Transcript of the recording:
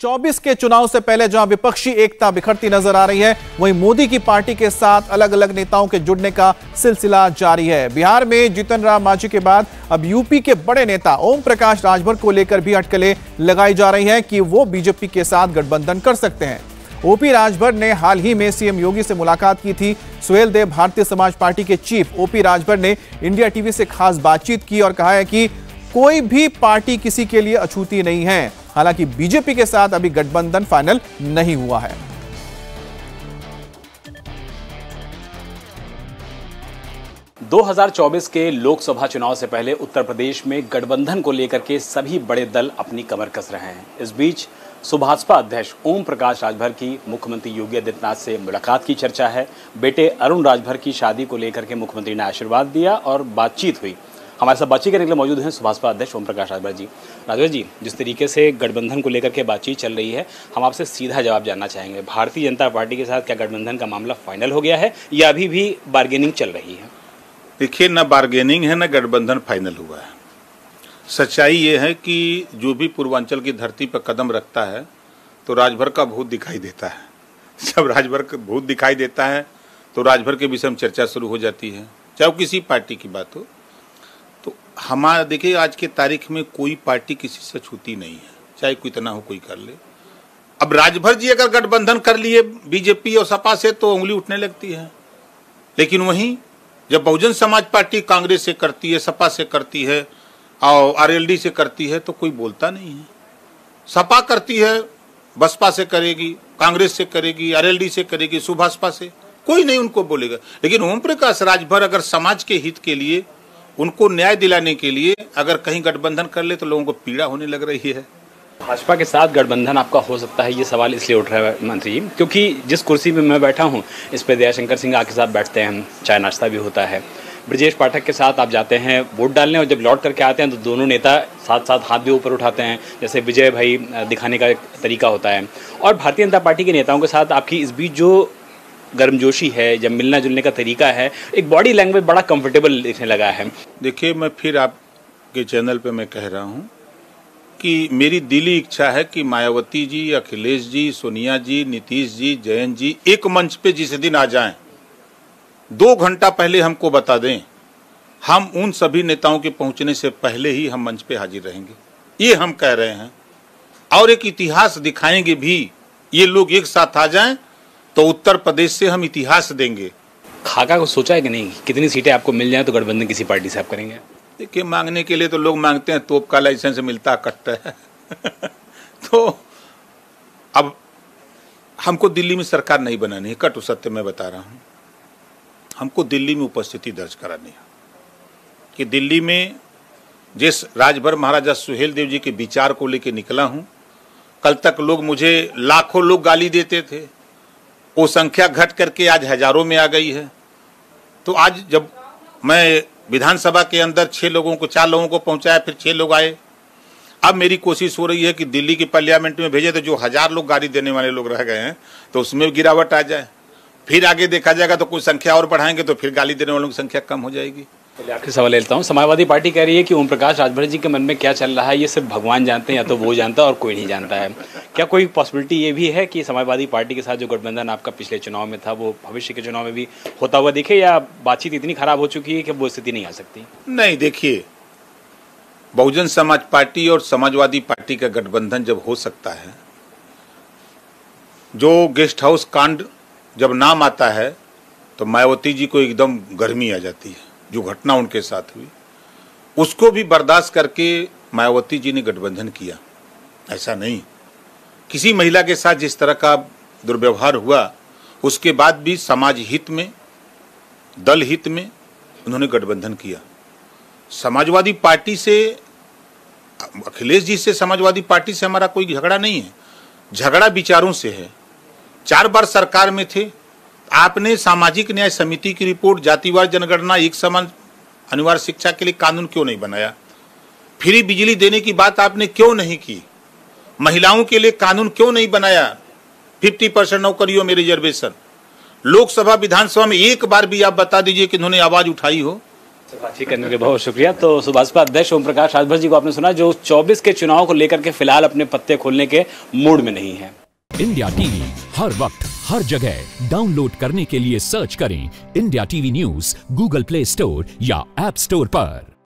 24 के चुनाव से पहले जहां विपक्षी एकता बिखरती नजर आ रही है, वहीं मोदी की पार्टी के साथ अलग अलग नेताओं के जुड़ने का सिलसिला जारी है। बिहार में जीतन राम मांझी के बाद अब यूपी के बड़े नेता ओम प्रकाश राजभर को लेकर भी अटकलें लगाई जा रही हैं कि वो बीजेपी के साथ गठबंधन कर सकते हैं। ओपी राजभर ने हाल ही में सीएम योगी से मुलाकात की थी। सुहेल देव भारतीय समाज पार्टी के चीफ ओपी राजभर ने इंडिया टीवी से खास बातचीत की और कहा है कि कोई भी पार्टी किसी के लिए अछूती नहीं है। हालांकि बीजेपी के साथ अभी गठबंधन फाइनल नहीं हुआ है। – 2024 के लोकसभा चुनाव से पहले उत्तर प्रदेश में गठबंधन को लेकर के सभी बड़े दल अपनी कमर कस रहे हैं। इस बीच सुभाषपा अध्यक्ष ओम प्रकाश राजभर की मुख्यमंत्री योगी आदित्यनाथ से मुलाकात की चर्चा है। बेटे अरुण राजभर की शादी को लेकर के मुख्यमंत्री ने आशीर्वाद दिया और बातचीत हुई। हमारे साथ बातचीत करने के लिए मौजूद हैं सुभाषपा अध्यक्ष ओम प्रकाश राजभर जी। राजभर जी, जिस तरीके से गठबंधन को लेकर के बातचीत चल रही है, हम आपसे सीधा जवाब जानना चाहेंगे। भारतीय जनता पार्टी के साथ क्या गठबंधन का मामला फाइनल हो गया है या अभी भी बार्गेनिंग चल रही है? देखिए, न बार्गेनिंग है न गठबंधन फाइनल हुआ है। सच्चाई ये है कि जो भी पूर्वांचल की धरती पर कदम रखता है तो राजभर का भूत दिखाई देता है। जब राजभर का भूत दिखाई देता है तो राजभर के विषय में चर्चा शुरू हो जाती है, चाहे किसी पार्टी की बात हो। तो हमारा देखिए, आज के तारीख में कोई पार्टी किसी से छूती नहीं है, चाहे कोई इतना हो कोई कर ले। अब राजभर जी अगर गठबंधन कर लिए बीजेपी और सपा से तो उंगली उठने लगती है, लेकिन वहीं जब बहुजन समाज पार्टी कांग्रेस से करती है, सपा से करती है और आरएलडी से करती है तो कोई बोलता नहीं है। सपा करती है, बसपा से करेगी, कांग्रेस से करेगी, आरएलडी से करेगी, सुभाषपा से, कोई नहीं उनको बोलेगा। लेकिन ओम प्रकाश राजभर अगर समाज के हित के लिए, उनको न्याय दिलाने के लिए अगर कहीं गठबंधन कर ले तो लोगों को पीड़ा होने लग रही है। भाजपा के साथ गठबंधन आपका हो सकता है, ये सवाल इसलिए उठ रहा है मंत्री जी, क्योंकि जिस कुर्सी पे मैं बैठा हूँ इस पे दयाशंकर सिंह आपके साथ बैठते हैं, चाय नाश्ता भी होता है। ब्रजेश पाठक के साथ आप जाते हैं वोट डालने और जब लौट करके आते हैं तो दोनों नेता साथ साथ हाथ भी ऊपर उठाते हैं, जैसे विजय भाई दिखाने का एक तरीका होता है। और भारतीय जनता पार्टी के नेताओं के साथ आपकी इस बीच जो गर्मजोशी है, जब मिलना जुलने का तरीका है, एक बॉडी लैंग्वेज बड़ा कंफर्टेबल दिखने लगा है। देखिए, मैं फिर आपके चैनल पे मैं कह रहा हूँ कि मेरी दिली इच्छा है कि मायावती जी, अखिलेश जी, सोनिया जी, नीतीश जी, जयंत जी एक मंच पे जिस दिन आ जाएं, 2 घंटा पहले हमको बता दें। हम उन सभी नेताओं के पहुंचने से पहले ही हम मंच पे हाजिर रहेंगे, ये हम कह रहे हैं। और एक इतिहास दिखाएंगे भी। ये लोग एक साथ आ जाएं तो उत्तर प्रदेश से हम इतिहास देंगे। खाका को सोचा है कि नहीं, कितनी सीटें आपको मिल जाए तो गठबंधन किसी पार्टी से आप करेंगे? देखिए, मांगने के लिए तो लोग मांगते हैं, तोप का लाइसेंस मिलता कटता है तो अब हमको दिल्ली में सरकार नहीं बनानी है, कटु सत्य मैं बता रहा हूँ। हमको दिल्ली में उपस्थिति दर्ज करानी है कि दिल्ली में जिस राजभर महाराजा सुहेल देव जी के विचार को लेकर निकला हूँ, कल तक लोग मुझे लाखों लोग गाली देते थे, वो संख्या घट करके आज हजारों में आ गई है। तो आज जब मैं विधानसभा के अंदर 4 लोगों को पहुंचाया, फिर 6 लोग आए। अब मेरी कोशिश हो रही है कि दिल्ली की पार्लियामेंट में भेजे तो जो 1000 लोग गाली देने वाले लोग रह गए हैं तो उसमें गिरावट आ जाए। फिर आगे देखा जाएगा तो कुछ संख्या और बढ़ाएंगे तो फिर गाली देने वालों की संख्या कम हो जाएगी। चलिए, आखिरी सवाल लेता हूँ। समाजवादी पार्टी कह रही है कि ओम प्रकाश राजभर जी के मन में क्या चल रहा है ये सिर्फ भगवान जानते हैं, या तो वो जानता है और कोई नहीं जानता है। क्या कोई पॉसिबिलिटी ये भी है कि समाजवादी पार्टी के साथ जो गठबंधन आपका पिछले चुनाव में था वो भविष्य के चुनाव में भी होता हुआ दिखे, या बातचीत इतनी खराब हो चुकी है कि वो स्थिति नहीं आ सकती? नहीं, देखिए, बहुजन समाज पार्टी और समाजवादी पार्टी का गठबंधन जब हो सकता है, जो गेस्ट हाउस कांड जब नाम आता है तो मायावती जी को एकदम गर्मी आ जाती है। जो घटना उनके साथ हुई उसको भी बर्दाश्त करके मायावती जी ने गठबंधन किया। ऐसा नहीं, किसी महिला के साथ जिस तरह का दुर्व्यवहार हुआ उसके बाद भी समाज हित में, दल हित में उन्होंने गठबंधन किया। समाजवादी पार्टी से, अखिलेश जी से समाजवादी पार्टी से हमारा कोई झगड़ा नहीं है, झगड़ा विचारों से है। 4 बार सरकार में थे, आपने सामाजिक न्याय समिति की रिपोर्ट, जातिवार जनगणना, एक समान अनिवार्य शिक्षा के लिए कानून क्यों नहीं बनाया? फ्री बिजली देने की बात आपने क्यों नहीं की? महिलाओं के लिए कानून क्यों नहीं बनाया? 50% नौकरियों में रिजर्वेशन। लोकसभा विधानसभा में एक बार भी आप बता दीजिए कि उन्होंने आवाज उठाई हो? बातचीत करने के लिए बहुत शुक्रिया। तो सुभाषपा अध्यक्ष ओम प्रकाश राजभर जी को आपने सुना, जो 24 के चुनाव को लेकर के फिलहाल अपने पत्ते खोलने के मूड में नहीं है। इंडिया टीवी हर वक्त हर जगह डाउनलोड करने के लिए सर्च करें India TV news Google play store या ऐप स्टोर पर।